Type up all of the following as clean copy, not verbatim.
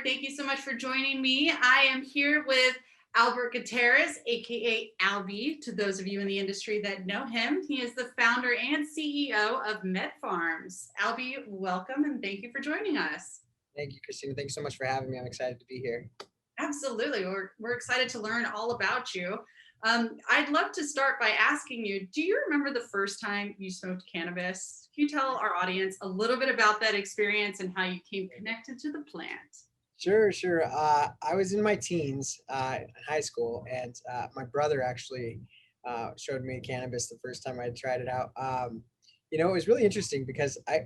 Thank you so much for joining me. I am here with Albert Gutierrez, aka Albie, to those of you in the industry that know him. He is the founder and CEO of MedPharms. Albie, welcome and thank you for joining us. Thank you, Christina. Thanks so much for having me. I'm excited to be here. Absolutely. We're excited to learn all about you. I'd love to start by asking you, do you remember the first time you smoked cannabis? Can you tell our audience a little bit about that experience and how you came connected to the plant? Sure, sure. I was in my teens in high school, and my brother actually showed me cannabis the first time I tried it out. It was really interesting because I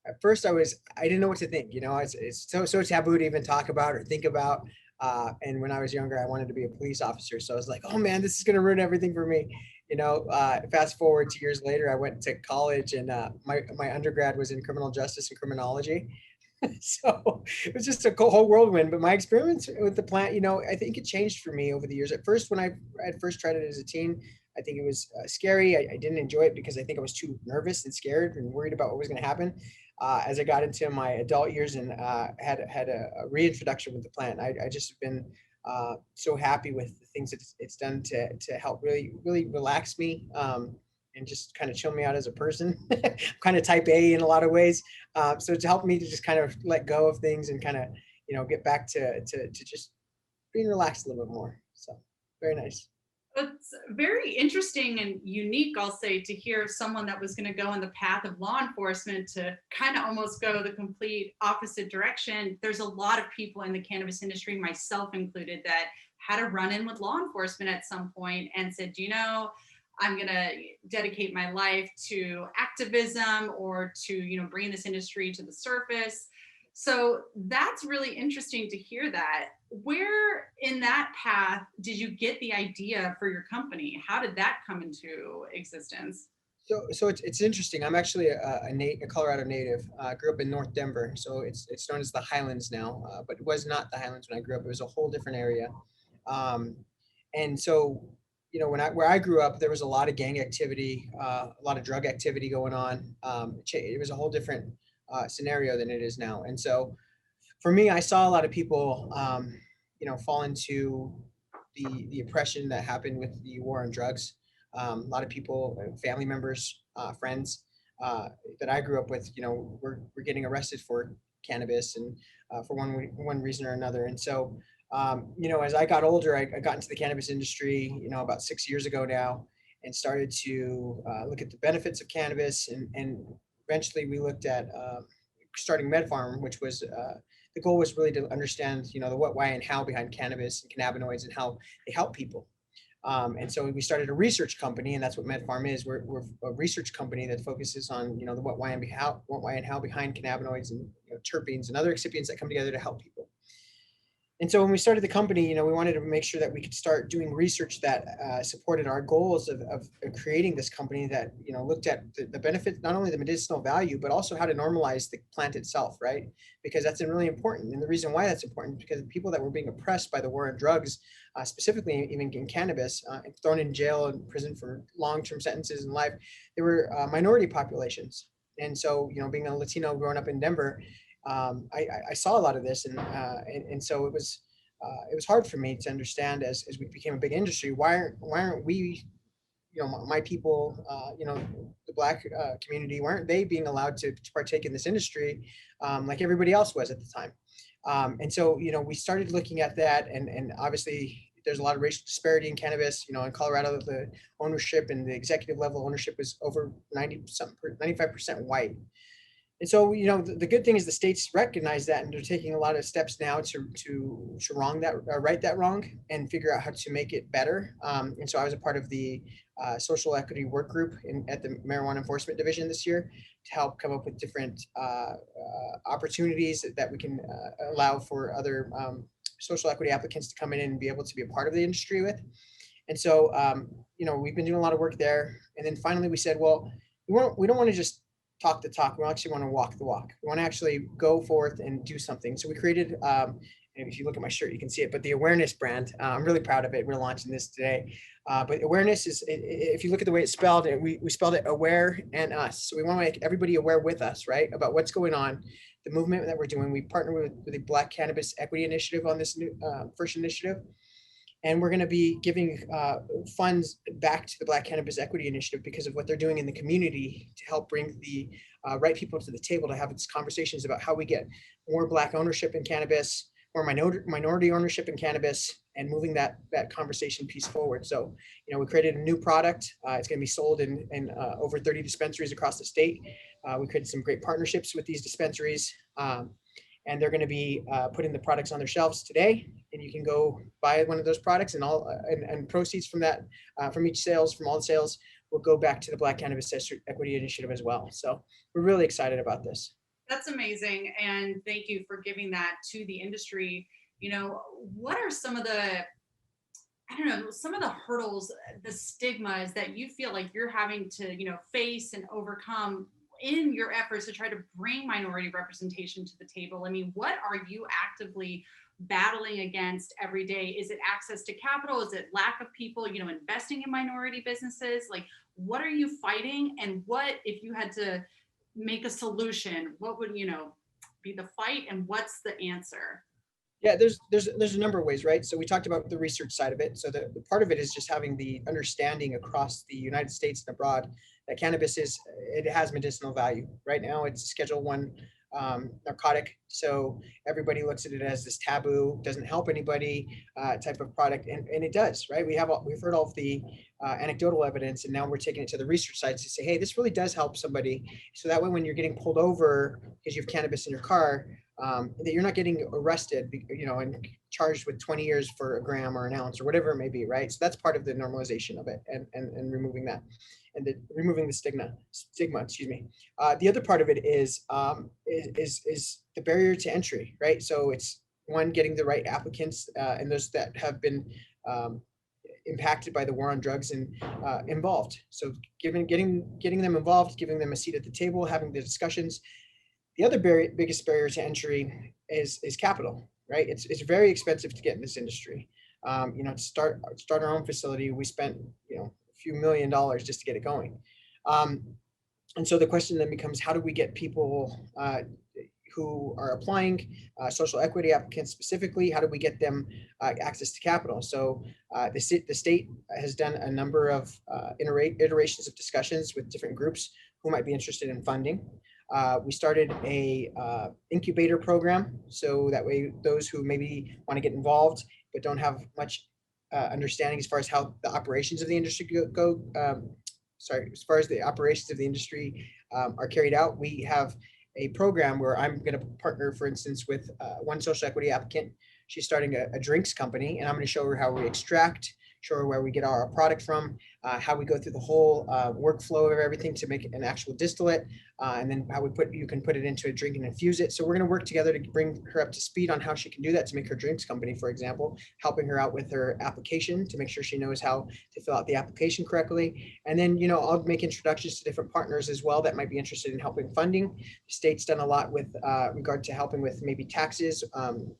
at first I didn't know what to think. It's so taboo to even talk about or think about. And when I was younger, I wanted to be a police officer, so I was like, oh man, this is gonna ruin everything for me. Fast forward 2 years later, I went to college, and my undergrad was in criminal justice and criminology. So it was just a whole whirlwind. But my experience with the plant, I think it changed for me over the years. At first, when I had first tried it as a teen, I think it was scary. I didn't enjoy it because I think I was too nervous and scared and worried about what was going to happen. As I got into my adult years and had a reintroduction with the plant, I just have been so happy with the things that it's done to help really relax me. And just kind of chill me out as a person. I'm kind of type A in a lot of ways. So to help me to just kind of let go of things and kind of, get back to just being relaxed a little bit more. So very nice. It's very interesting and unique, I'll say, to hear someone that was going to go in the path of law enforcement to kind of almost go the complete opposite direction. There's a lot of people in the cannabis industry, myself included, that had a run in with law enforcement at some point and said, I'm going to dedicate my life to activism or to, bring this industry to the surface. So that's really interesting to hear that. Where in that path did you get the idea for your company? How did that come into existence? So it's interesting. I'm actually a Colorado native. I grew up in North Denver, so it's known as the Highlands now, but it was not the Highlands when I grew up. It was a whole different area. Um, and so, where I grew up, there was a lot of gang activity, a lot of drug activity going on. It was a whole different scenario than it is now. And so, for me, I saw a lot of people, fall into the oppression that happened with the war on drugs. A lot of people, family members, friends that I grew up with, were getting arrested for cannabis and for one reason or another. And so, as I got older, I got into the cannabis industry, about 6 years ago now, and started to look at the benefits of cannabis. And eventually we looked at starting MedPharm, which was the goal was really to understand, the what, why, and how behind cannabis and cannabinoids and how they help people. And so we started a research company, and that's what MedPharm is. We're a research company that focuses on, the what, why, and how behind cannabinoids and terpenes and other excipients that come together to help people. And so when we started the company, we wanted to make sure that we could start doing research that supported our goals of creating this company that, looked at the benefits, not only the medicinal value, but also how to normalize the plant itself, right? Because that's really important. And the reason why that's important is because the people that were being oppressed by the war on drugs, specifically even in cannabis, and thrown in jail and prison for long-term sentences in life, they were minority populations. And so, being a Latino growing up in Denver, I saw a lot of this, and so it was hard for me to understand as we became a big industry. Why aren't we, my people, the Black community, why aren't they being allowed to partake in this industry like everybody else was at the time? And so we started looking at that, and obviously there's a lot of racial disparity in cannabis. In Colorado, the ownership and the executive level ownership was over 95% white. And so, the good thing is the states recognize that, and they're taking a lot of steps now to right that wrong and figure out how to make it better. And so I was a part of the social equity work group at the Marijuana Enforcement Division this year to help come up with different opportunities that we can allow for other social equity applicants to come in and be able to be a part of the industry with. And so, we've been doing a lot of work there. And then finally we said, well, we don't want to just talk the talk. We actually want to walk the walk. We want to actually go forth and do something. So we created, and if you look at my shirt, you can see it, but the awareness brand, I'm really proud of it. We're launching this today. But awareness is, if you look at the way it's spelled, we spelled it aware and us. So we want to make everybody aware with us, right, about what's going on, the movement that we're doing. We partner with the Black Cannabis Equity Initiative on this new first initiative. And we're going to be giving funds back to the Black Cannabis Equity Initiative because of what they're doing in the community to help bring the right people to the table to have these conversations about how we get more Black ownership in cannabis, more minority ownership in cannabis, and moving that conversation piece forward. So, we created a new product. It's going to be sold in over 30 dispensaries across the state. We created some great partnerships with these dispensaries. And they're going to be putting the products on their shelves today, and you can go buy one of those products, and and proceeds from that, from all the sales, will go back to the Black Cannabis Equity Initiative as well. So we're really excited about this. That's amazing. And thank you for giving that to the industry. What are some of some of the hurdles, the stigmas that you feel like you're having to, face and overcome in your efforts to try to bring minority representation to the table? I mean, what are you actively battling against every day? Is it access to capital? Is it lack of people, investing in minority businesses? Like, what are you fighting? And what, if you had to make a solution, what would, be the fight, and what's the answer? Yeah, there's a number of ways, right? So we talked about the research side of it. So the part of it is just having the understanding across the United States and abroad that cannabis it has medicinal value. Right now, it's a Schedule I narcotic, so everybody looks at it as this taboo, doesn't help anybody type of product, and it does, right? We've heard all of the anecdotal evidence, and now we're taking it to the research side to say, hey, this really does help somebody. So that way, when you're getting pulled over because you have cannabis in your car, that you're not getting arrested, and charged with 20 years for a gram or an ounce or whatever it may be, right? So that's part of the normalization of it, and removing that, and removing the stigma. Excuse me. The other part of it is the barrier to entry, right? So it's one, getting the right applicants and those that have been impacted by the war on drugs and involved. So getting them involved, giving them a seat at the table, having the discussions. The other biggest barrier to entry is capital, right? It's very expensive to get in this industry. To start our own facility, we spent a few $1 million just to get it going. And so the question then becomes, how do we get people who are applying, social equity applicants specifically, how do we get them access to capital? So the state has done a number of iterations of discussions with different groups who might be interested in funding. We started a incubator program, so that way those who maybe want to get involved but don't have much understanding as far as how the operations of the industry go. As far as the operations of the industry are carried out, we have a program where I'm going to partner, for instance, with one social equity applicant. She's starting a drinks company, and I'm going to show her how we extract, show her where we get our product from, how we go through the whole workflow of everything to make an actual distillate, and then how you can put it into a drink and infuse it. So we're going to work together to bring her up to speed on how she can do that to make her drinks company, for example, helping her out with her application to make sure she knows how to fill out the application correctly. And then, I'll make introductions to different partners as well that might be interested in helping funding. The state's done a lot with regard to helping with maybe taxes.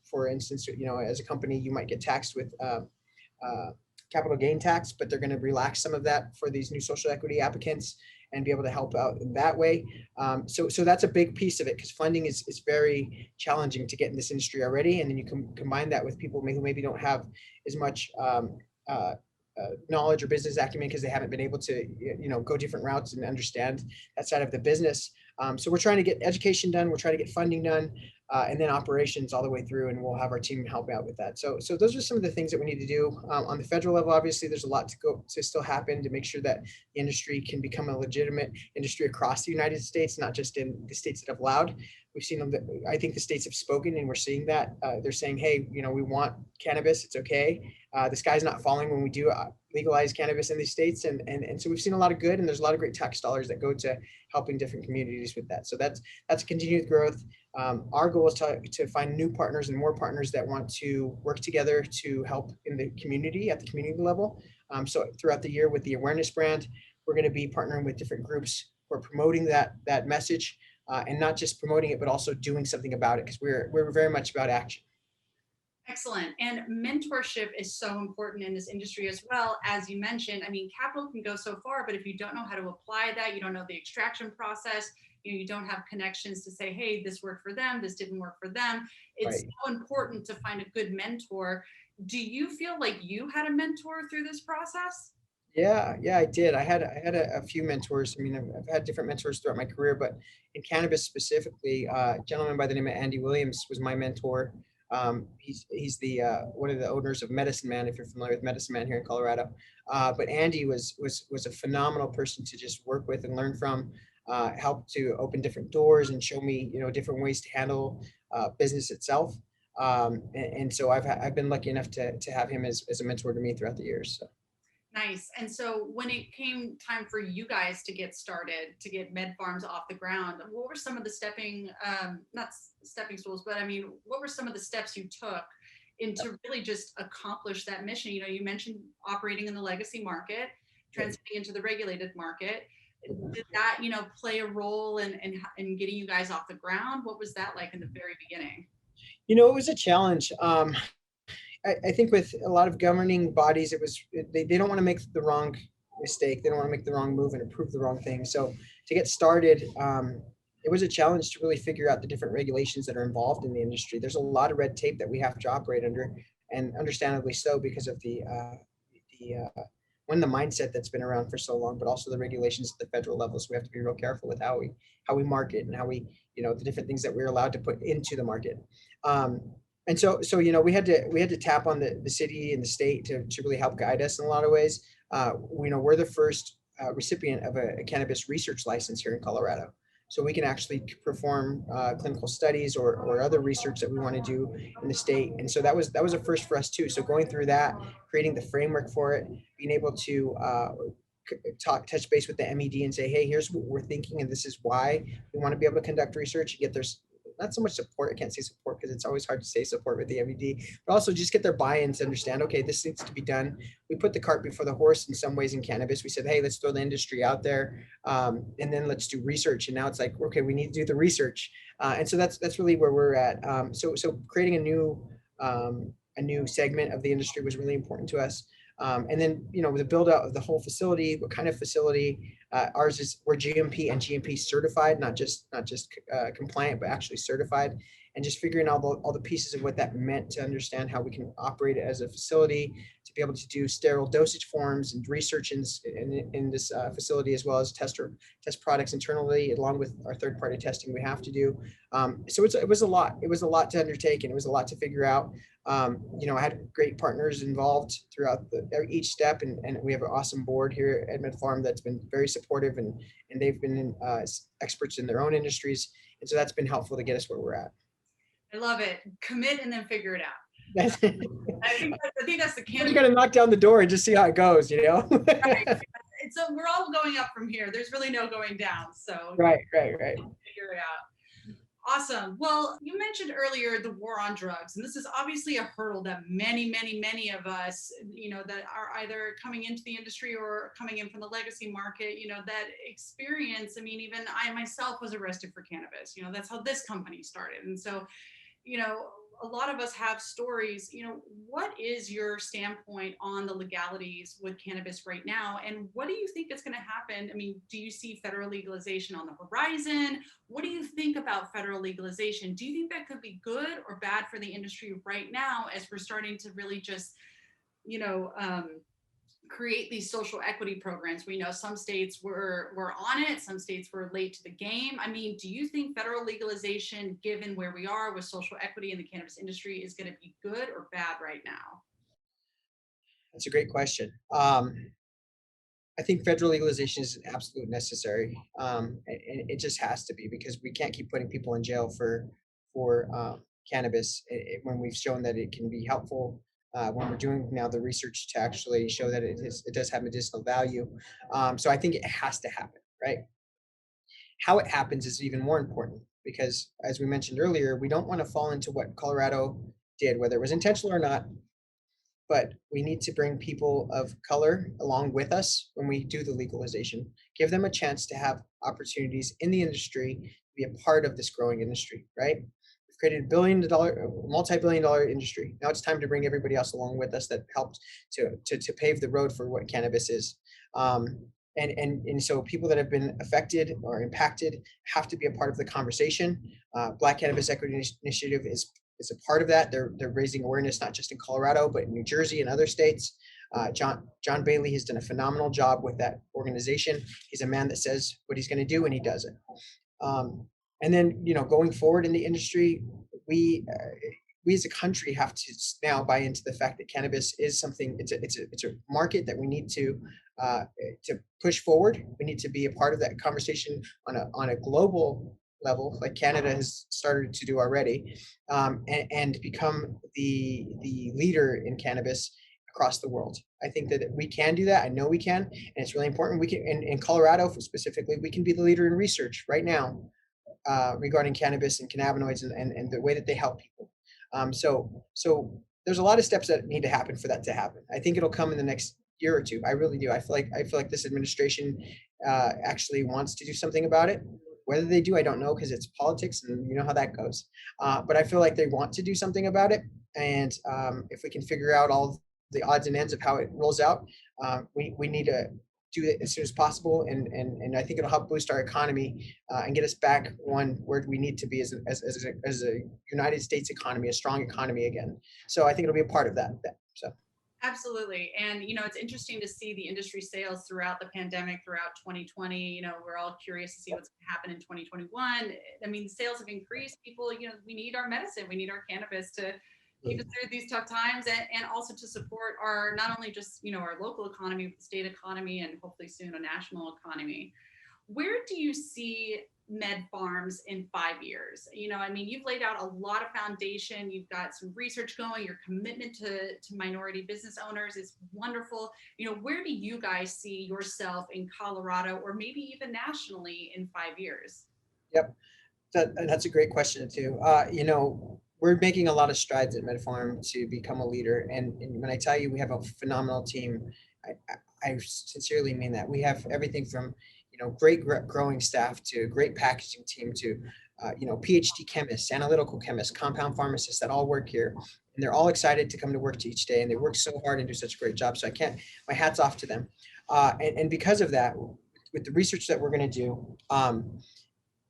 For instance, as a company, you might get taxed with capital gain tax, but they're going to relax some of that for these new social equity applicants and be able to help out in that way. So that's a big piece of it, because funding is very challenging to get in this industry already. And then you can combine that with people who maybe don't have as much knowledge or business acumen because they haven't been able to, go different routes and understand that side of the business. So we're trying to get education done. We're trying to get funding done. And then operations all the way through, and we'll have our team help out with that. So those are some of the things that we need to do. On the federal level, obviously, there's a lot to still happen to make sure that the industry can become a legitimate industry across the United States, not just in the states that have allowed. We've seen them. I think the states have spoken, and we're seeing that. They're saying, hey, we want cannabis. It's okay. The sky's not falling when we do legalize cannabis in these states. And so we've seen a lot of good, and there's a lot of great tax dollars that go to helping different communities with that. So that's continued growth. Our goal is to find new partners and more partners that want to work together to help in the community at the community level. So throughout the year with the awareness brand, we're going to be partnering with different groups who are promoting that message, and not just promoting it, but also doing something about it, because we're very much about action. Excellent. And mentorship is so important in this industry as well. As you mentioned, I mean, capital can go so far, but if you don't know how to apply that, you don't know the extraction process, you don't have connections to say, hey, this worked for them, this didn't work for them. It's Right. so important to find a good mentor. Do you feel like you had a mentor through this process? Yeah, I did. I had a few mentors. I mean, I've had different mentors throughout my career, but in cannabis specifically, a gentleman by the name of Andy Williams was my mentor. He's the one of the owners of Medicine Man, if you're familiar with Medicine Man here in Colorado. But Andy was a phenomenal person to just work with and learn from. Helped to open different doors and show me, different ways to handle business itself. And so I've been lucky enough to have him as a mentor to me throughout the years. So. Nice. And so when it came time for you guys to get started, to get MedPharms off the ground, what were some of the not stepping stools, but I mean, what were some of the steps you took into really just accomplish that mission? You mentioned operating in the legacy market, transitioning into the regulated market. Did that, play a role in getting you guys off the ground? What was that like in the very beginning? It was a challenge. I think with a lot of governing bodies, they don't want to make the wrong mistake. They don't want to make the wrong move and approve the wrong thing. So to get started, it was a challenge to really figure out the different regulations that are involved in the industry. There's a lot of red tape that we have to operate under, and understandably so because of the one the mindset that's been around for so long, but also the regulations at the federal level. So we have to be real careful with how we market and how we the different things that we're allowed to put into the market. Um, and so we had to tap on the city and the state to really help guide us in a lot of ways. We're the first recipient of a cannabis research license here in Colorado, so we can actually perform clinical studies or other research that we want to do in the state. And so that was a first for us too. So going through that, creating the framework for it, being able to touch base with the MED and say, hey, here's what we're thinking, and this is why we want to be able to conduct research and get their not so much support. I can't say support because it's always hard to say support with the MED, but also just get their buy-in to understand, okay, this needs to be done. We put the cart before the horse in some ways in cannabis. We said, hey, let's throw the industry out there, and then let's do research. And now it's like, okay, we need to do the research. And so that's really where we're at. So creating a new segment of the industry was really important to us. And then, the build out of the whole facility, what kind of facility, we're GMP and GMP certified, not just compliant, but actually certified, and just figuring out all the pieces of what that meant to understand how we can operate it as a facility, to be able to do sterile dosage forms and research in this facility, as well as test products internally, along with our third party testing we have to do. So it was a lot. It was a lot to undertake, and it was a lot to figure out. I had great partners involved throughout each step, and we have an awesome board here at MedPharm that's been very supportive, and they've been experts in their own industries, and so that's been helpful to get us where we're at. I love it. Commit and then figure it out. That's, I think that's the you cannabis. got to knock down the door and just see how it goes, Right. So we're all going up from here. There's really no going down. So Right. figure it out. Awesome. Well, you mentioned earlier the war on drugs, and this is obviously a hurdle that many of us, that are either coming into the industry or coming in from the legacy market, that experience. I mean, even I myself was arrested for cannabis. That's how this company started. And so, you know, a lot of us have stories. What is your standpoint on the legalities with cannabis right now? And what do you think is going to happen? I mean, do you see federal legalization on the horizon? What do you think about federal legalization? Do you think that could be good or bad for the industry right now as we're starting to really just, you know, create these social equity programs? We know some states were on it, some states were late to the game. I mean, do you think federal legalization, given where we are with social equity in the cannabis industry, is going to be good or bad right now? That's a great question. I think federal legalization is absolutely necessary. And it just has to be, because we can't keep putting people in jail for cannabis when we've shown that it can be helpful. When we're doing now the research to actually show that it does have medicinal value. So I think it has to happen, right? How it happens is even more important, because, as we mentioned earlier, we don't want to fall into what Colorado did, whether it was intentional or not, but we need to bring people of color along with us when we do the legalization, give them a chance to have opportunities in the industry, to be a part of this growing industry, right? We've created multi-billion dollar industry. Now it's time to bring everybody else along with us that helped to pave the road for what cannabis is. Um, and so people that have been affected or impacted have to be a part of the conversation. Black Cannabis Equity Initiative is a part of that. They're raising awareness not just in Colorado but in New Jersey and other states. John Bailey has done a phenomenal job with that organization. He's a man that says what he's going to do and he does it. And then, going forward in the industry, we we as a country have to now buy into the fact that cannabis is something. It's a market that we need to push forward. We need to be a part of that conversation on a global level, like Canada has started to do already, and become the leader in cannabis across the world. I think that we can do that. I know we can, and it's really important. We can in Colorado specifically, we can be the leader in research right now regarding cannabis and cannabinoids and the way that they help people. So there's a lot of steps that need to happen for that to happen. I think it'll come in the next year or two. I really do. I feel like this administration actually wants to do something about it. Whether they do, I don't know because it's politics and you know how that goes. But I feel like they want to do something about it. And if we can figure out all the odds and ends of how it rolls out, we need to do it as soon as possible, and I think it'll help boost our economy and get us back where we need to be as a United States economy, a strong economy again. So I think it'll be a part of that. So Absolutely. And, it's interesting to see the industry sales throughout the pandemic, throughout 2020. We're all curious to see what's going to happen in 2021. I mean, sales have increased. People, we need our medicine. We need our cannabis to keep us through these tough times and also to support our, not only just, our local economy, but the state economy, and hopefully soon a national economy. Where do you see MedPharms in 5 years? I mean, you've laid out a lot of foundation. You've got some research going. Your commitment to minority business owners is wonderful. Where do you guys see yourself in Colorado or maybe even nationally in 5 years? yep, that's a great question too. We're making a lot of strides at MedPharm to become a leader, and when I tell you we have a phenomenal team, I sincerely mean that. We have everything from great growing staff to great packaging team to PhD chemists, analytical chemists, compound pharmacists that all work here, and they're all excited to come to work each day, and they work so hard and do such a great job. So my hat's off to them. And because of that, with the research that we're going to do,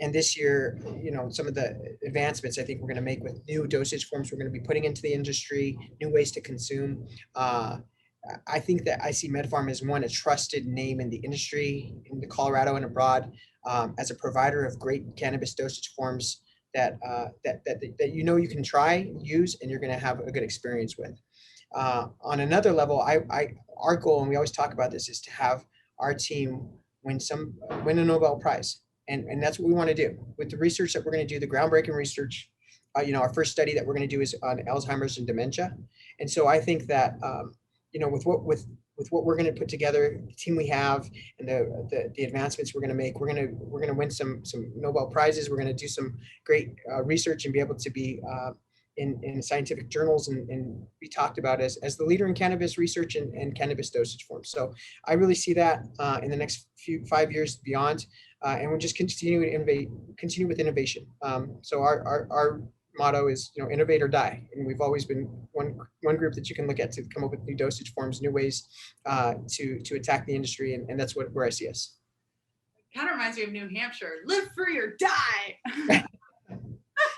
and this year, some of the advancements I think we're going to make with new dosage forms we're going to be putting into the industry, new ways to consume. I think that I see MedPharm as a trusted name in the industry, in the Colorado and abroad, as a provider of great cannabis dosage forms that you can try, use, and you're going to have a good experience with. On another level, our goal, and we always talk about this, is to have our team win a Nobel Prize. And that's what we want to do with the research that we're going to do, the groundbreaking research. Our first study that we're going to do is on Alzheimer's and dementia. And so I think that, with what we're going to put together, the team we have, and the advancements we're going to make, we're going to win some Nobel Prizes. We're going to do some great research and be able to be in scientific journals and be talked about as the leader in cannabis research and cannabis dosage forms. So I really see that in the next 5 years beyond. And we'll just continue with innovation. So our motto is, innovate or die. And we've always been one group that you can look at to come up with new dosage forms, new ways to attack the industry. And that's where I see us. Kind of reminds me of New Hampshire. Live free or die.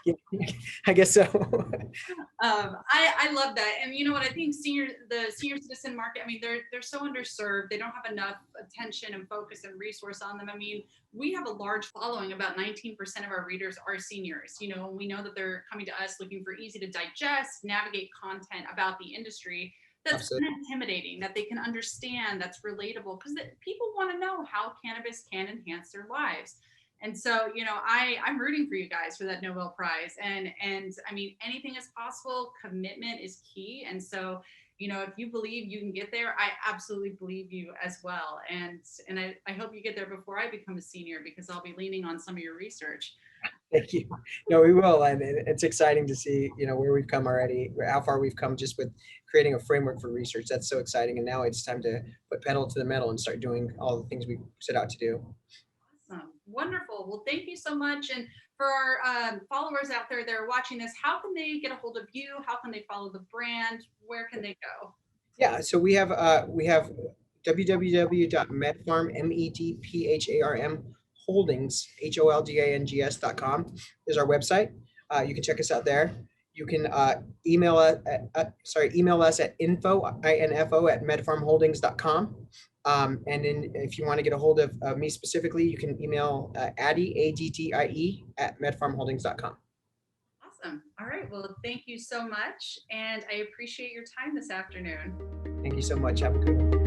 Yeah, I guess so. I love that. And you know what? I think the senior citizen market, I mean, they're so underserved. They don't have enough attention and focus and resource on them. I mean, we have a large following. About 19% of our readers are seniors. We know that they're coming to us looking for easy to digest, navigate content about the industry that's intimidating, that they can understand, that's relatable, because people want to know how cannabis can enhance their lives. And so, I'm rooting for you guys for that Nobel Prize. And I mean, anything is possible. Commitment is key. And so, if you believe you can get there, I absolutely believe you as well. And I hope you get there before I become a senior, because I'll be leaning on some of your research. Thank you. No, we will. And it's exciting to see, where we've come already, how far we've come just with creating a framework for research. That's so exciting. And now it's time to put pedal to the metal and start doing all the things we set out to do. Awesome. Wonderful. Well, thank you so much. And For our followers out there that are watching this, how can they get a hold of you? How can they follow the brand? Where can they go? Yeah, so we have www.medpharm, medpharm holdings, holdangs.com is our website. You can check us out there. You can email us email us at info@medpharmholdings.com. And then if you want to get a hold of me specifically, you can email Addie, ADDIE, at medpharmholdings.com. Awesome. All right. Well, thank you so much. And I appreciate your time this afternoon. Thank you so much. Have a good one.